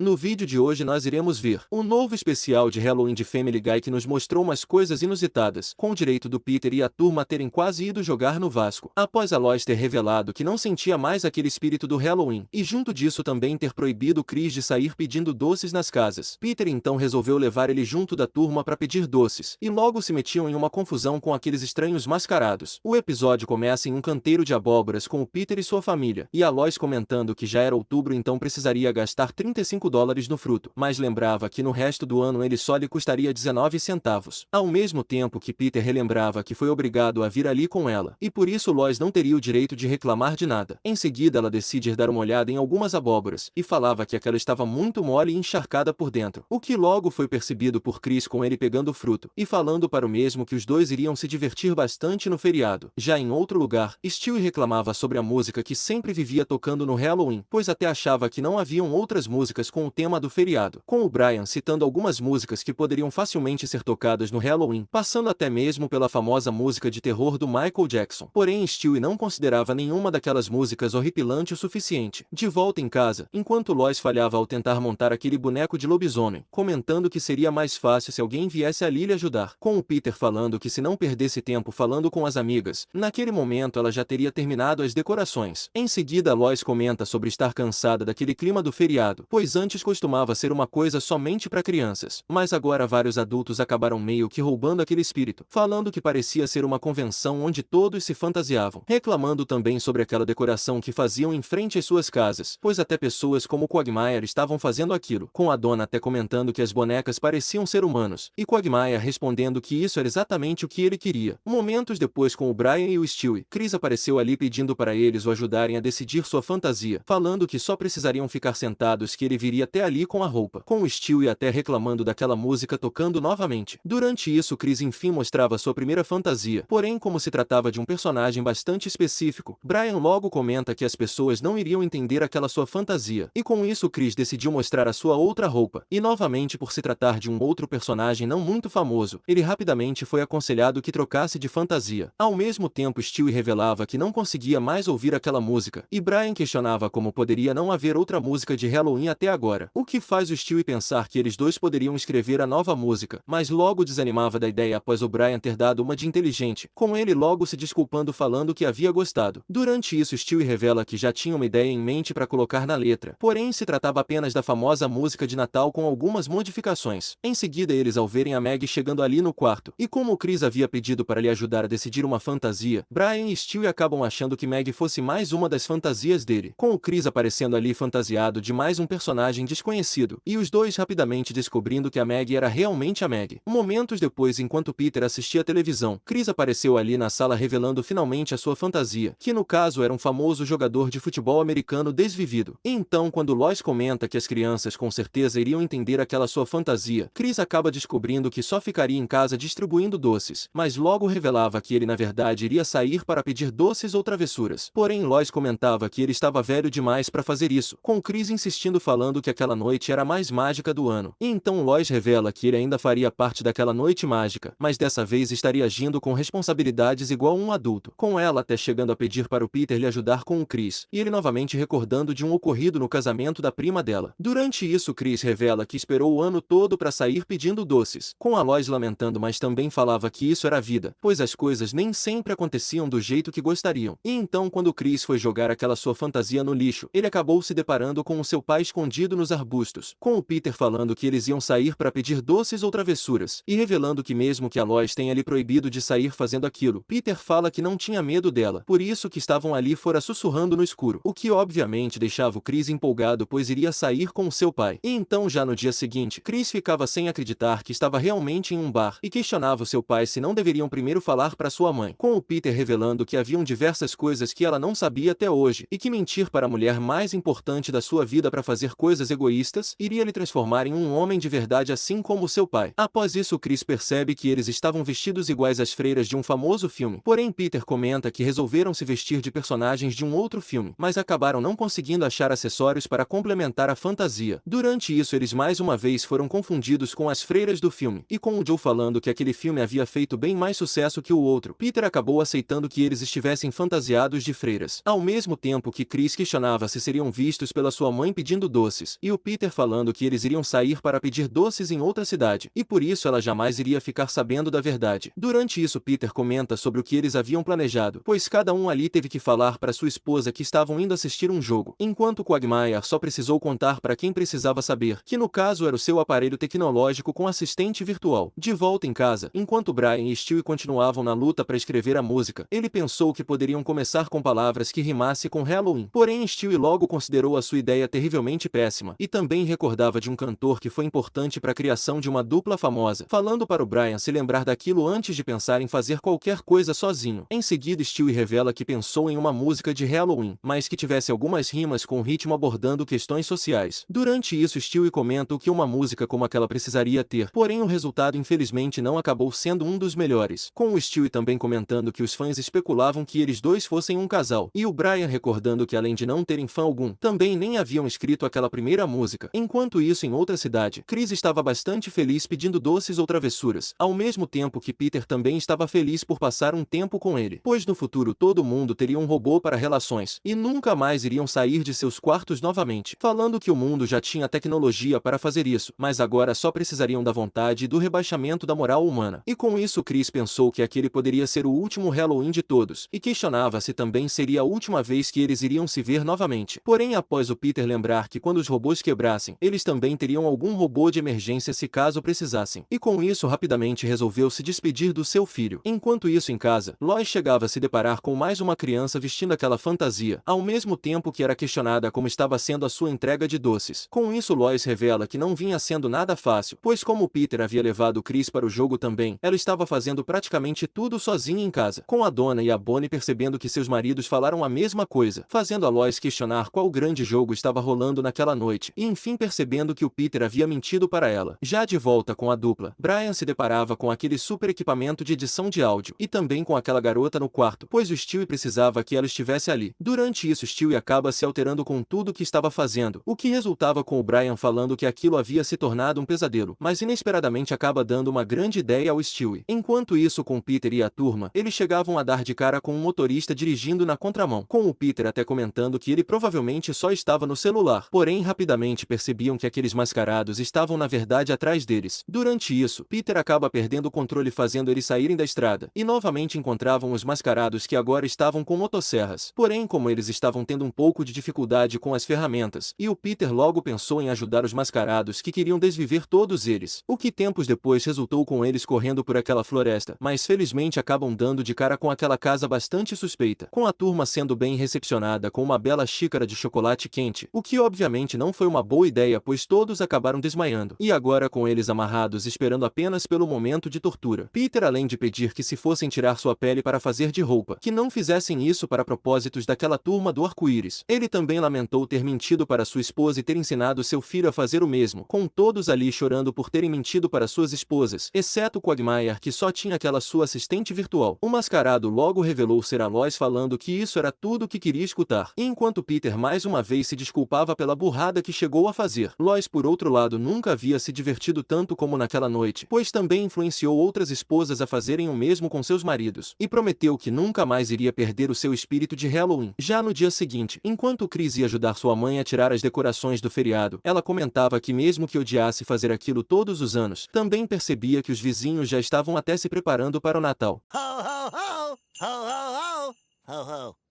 No vídeo de hoje nós iremos ver um novo especial de Halloween de Family Guy que nos mostrou umas coisas inusitadas, com o direito do Peter e a turma terem quase ido jogar no Vasco, após a Lois ter revelado que não sentia mais aquele espírito do Halloween, e junto disso também ter proibido Chris de sair pedindo doces nas casas. Peter então resolveu levar ele junto da turma para pedir doces, e logo se metiam em uma confusão com aqueles estranhos mascarados. O episódio começa em um canteiro de abóboras com o Peter e sua família, e a Lois comentando que já era outubro então precisaria gastar $35 no fruto, mas lembrava que no resto do ano ele só lhe custaria 19 centavos. Ao mesmo tempo que Peter relembrava que foi obrigado a vir ali com ela, e por isso Lois não teria o direito de reclamar de nada. Em seguida ela decide dar uma olhada em algumas abóboras, e falava que aquela estava muito mole e encharcada por dentro, o que logo foi percebido por Chris com ele pegando o fruto, e falando para o mesmo que os dois iriam se divertir bastante no feriado. Já em outro lugar, Stewie reclamava sobre a música que sempre vivia tocando no Halloween, pois até achava que não haviam outras músicas com o tema do feriado, com o Brian citando algumas músicas que poderiam facilmente ser tocadas no Halloween, passando até mesmo pela famosa música de terror do Michael Jackson. Porém Stewie não considerava nenhuma daquelas músicas horripilante o suficiente. De volta em casa, enquanto Lois falhava ao tentar montar aquele boneco de lobisomem, comentando que seria mais fácil se alguém viesse ali lhe ajudar, com o Peter falando que se não perdesse tempo falando com as amigas, naquele momento ela já teria terminado as decorações. Em seguida Lois comenta sobre estar cansada daquele clima do feriado, pois antes costumava ser uma coisa somente para crianças, mas agora vários adultos acabaram meio que roubando aquele espírito, falando que parecia ser uma convenção onde todos se fantasiavam, reclamando também sobre aquela decoração que faziam em frente às suas casas, pois até pessoas como Quagmire estavam fazendo aquilo, com a dona até comentando que as bonecas pareciam ser humanos, e Quagmire respondendo que isso era exatamente o que ele queria. Momentos depois, com o Brian e o Stewie, Chris apareceu ali pedindo para eles o ajudarem a decidir sua fantasia, falando que só precisariam ficar sentados que ele viria até ali com a roupa, com o Stewie até reclamando daquela música tocando novamente. Durante isso Chris enfim mostrava sua primeira fantasia, porém como se tratava de um personagem bastante específico, Brian logo comenta que as pessoas não iriam entender aquela sua fantasia, e com isso Chris decidiu mostrar a sua outra roupa, e novamente por se tratar de um outro personagem não muito famoso, ele rapidamente foi aconselhado que trocasse de fantasia. Ao mesmo tempo Stewie revelava que não conseguia mais ouvir aquela música, e Brian questionava como poderia não haver outra música de Halloween até agora, o que faz o Stewie pensar que eles dois poderiam escrever a nova música, mas logo desanimava da ideia após o Brian ter dado uma de inteligente, com ele logo se desculpando falando que havia gostado. Durante isso Stewie revela que já tinha uma ideia em mente para colocar na letra, porém se tratava apenas da famosa música de Natal com algumas modificações. Em seguida eles ao verem a Maggie chegando ali no quarto, e como o Chris havia pedido para lhe ajudar a decidir uma fantasia, Brian e Stewie acabam achando que Maggie fosse mais uma das fantasias dele, com o Chris aparecendo ali fantasiado de mais um personagem desconhecido, e os dois rapidamente descobrindo que a Maggie era realmente a Maggie. Momentos depois, enquanto Peter assistia a televisão, Chris apareceu ali na sala revelando finalmente a sua fantasia, que no caso era um famoso jogador de futebol americano desvivido. E então quando Lois comenta que as crianças com certeza iriam entender aquela sua fantasia, Chris acaba descobrindo que só ficaria em casa distribuindo doces, mas logo revelava que ele na verdade iria sair para pedir doces ou travessuras. Porém Lois comentava que ele estava velho demais para fazer isso, com Chris insistindo falando que aquela noite era a mais mágica do ano. E então Lois revela que ele ainda faria parte daquela noite mágica, mas dessa vez estaria agindo com responsabilidades igual um adulto, com ela até chegando a pedir para o Peter lhe ajudar com o Chris, e ele novamente recordando de um ocorrido no casamento da prima dela. Durante isso Chris revela que esperou o ano todo para sair pedindo doces, com a Lois lamentando, mas também falava que isso era a vida, pois as coisas nem sempre aconteciam do jeito que gostariam. E então quando Chris foi jogar aquela sua fantasia no lixo, ele acabou se deparando com o seu pai escondido nos arbustos, com o Peter falando que eles iam sair para pedir doces ou travessuras, e revelando que mesmo que a Lois tenha lhe proibido de sair fazendo aquilo, Peter fala que não tinha medo dela, por isso que estavam ali fora sussurrando no escuro, o que obviamente deixava o Chris empolgado pois iria sair com o seu pai. E então já no dia seguinte, Chris ficava sem acreditar que estava realmente em um bar, e questionava o seu pai se não deveriam primeiro falar para sua mãe, com o Peter revelando que haviam diversas coisas que ela não sabia até hoje, e que mentir para a mulher mais importante da sua vida para fazer coisas egoístas iria lhe transformar em um homem de verdade assim como seu pai. Após isso Chris percebe que eles estavam vestidos iguais às freiras de um famoso filme, porém Peter comenta que resolveram se vestir de personagens de um outro filme, mas acabaram não conseguindo achar acessórios para complementar a fantasia. Durante isso eles mais uma vez foram confundidos com as freiras do filme, e com o Joe falando que aquele filme havia feito bem mais sucesso que o outro, Peter acabou aceitando que eles estivessem fantasiados de freiras, ao mesmo tempo que Chris questionava se seriam vistos pela sua mãe pedindo doces. Lois, e o Peter falando que eles iriam sair para pedir doces em outra cidade, e por isso ela jamais iria ficar sabendo da verdade. Durante isso Peter comenta sobre o que eles haviam planejado, pois cada um ali teve que falar para sua esposa que estavam indo assistir um jogo, enquanto Quagmire só precisou contar para quem precisava saber, que no caso era o seu aparelho tecnológico com assistente virtual. De volta em casa, enquanto Brian e Stewie continuavam na luta para escrever a música, ele pensou que poderiam começar com palavras que rimassem com Halloween. Porém Stewie logo considerou a sua ideia terrivelmente péssima, e também recordava de um cantor que foi importante para a criação de uma dupla famosa, falando para o Brian se lembrar daquilo antes de pensar em fazer qualquer coisa sozinho. Em seguida Stewie revela que pensou em uma música de Halloween, mas que tivesse algumas rimas com ritmo abordando questões sociais. Durante isso Stewie comenta o que uma música como aquela precisaria ter, porém o resultado infelizmente não acabou sendo um dos melhores, com o Stewie também comentando que os fãs especulavam que eles dois fossem um casal, e o Brian recordando que além de não terem fã algum, também nem haviam escrito aquela primeira música. Enquanto isso em outra cidade, Chris estava bastante feliz pedindo doces ou travessuras, ao mesmo tempo que Peter também estava feliz por passar um tempo com ele, pois no futuro todo mundo teria um robô para relações, e nunca mais iriam sair de seus quartos novamente, falando que o mundo já tinha tecnologia para fazer isso, mas agora só precisariam da vontade e do rebaixamento da moral humana. E com isso Chris pensou que aquele poderia ser o último Halloween de todos, e questionava se também seria a última vez que eles iriam se ver novamente. Porém após o Peter lembrar que quando os robôs quebrassem, eles também teriam algum robô de emergência se caso precisassem, e com isso rapidamente resolveu se despedir do seu filho. Enquanto isso em casa, Lois chegava a se deparar com mais uma criança vestindo aquela fantasia, ao mesmo tempo que era questionada como estava sendo a sua entrega de doces. Com isso Lois revela que não vinha sendo nada fácil, pois como Peter havia levado Chris para o jogo também, ela estava fazendo praticamente tudo sozinha em casa, com a Donna e a Bonnie percebendo que seus maridos falaram a mesma coisa, fazendo a Lois questionar qual grande jogo estava rolando naquela noite, e enfim percebendo que o Peter havia mentido para ela. Já de volta com a dupla, Brian se deparava com aquele super equipamento de edição de áudio, e também com aquela garota no quarto, pois o Stewie precisava que ela estivesse ali. Durante isso Stewie acaba se alterando com tudo que estava fazendo, o que resultava com o Brian falando que aquilo havia se tornado um pesadelo, mas inesperadamente acaba dando uma grande ideia ao Stewie. Enquanto isso com Peter e a turma, eles chegavam a dar de cara com um motorista dirigindo na contramão, com o Peter até comentando que ele provavelmente só estava no celular, porém rapidamente percebiam que aqueles mascarados estavam na verdade atrás deles. Durante isso, Peter acaba perdendo o controle fazendo eles saírem da estrada, e novamente encontravam os mascarados que agora estavam com motosserras. Porém como eles estavam tendo um pouco de dificuldade com as ferramentas, e o Peter logo pensou em ajudar os mascarados que queriam desviver todos eles, o que tempos depois resultou com eles correndo por aquela floresta, mas felizmente acabam dando de cara com aquela casa bastante suspeita, com a turma sendo bem recepcionada com uma bela xícara de chocolate quente, o que obviamente não foi uma boa ideia pois todos acabaram desmaiando, e agora com eles amarrados esperando apenas pelo momento de tortura. Peter além de pedir que se fossem tirar sua pele para fazer de roupa, que não fizessem isso para propósitos daquela turma do arco-íris, ele também lamentou ter mentido para sua esposa e ter ensinado seu filho a fazer o mesmo, com todos ali chorando por terem mentido para suas esposas, exceto Quagmire que só tinha aquela sua assistente virtual. O mascarado logo revelou ser a Lois falando que isso era tudo o que queria escutar, e enquanto Peter mais uma vez se desculpava pela burrada que chegou a fazer, Lois por outro lado nunca havia se divertido tanto como naquela noite, pois também influenciou outras esposas a fazerem o mesmo com seus maridos, e prometeu que nunca mais iria perder o seu espírito de Halloween. Já no dia seguinte, enquanto Chris ia ajudar sua mãe a tirar as decorações do feriado, ela comentava que mesmo que odiasse fazer aquilo todos os anos, também percebia que os vizinhos já estavam até se preparando para o Natal. Ho, ho, ho! Ho, ho, ho! Ho, ho!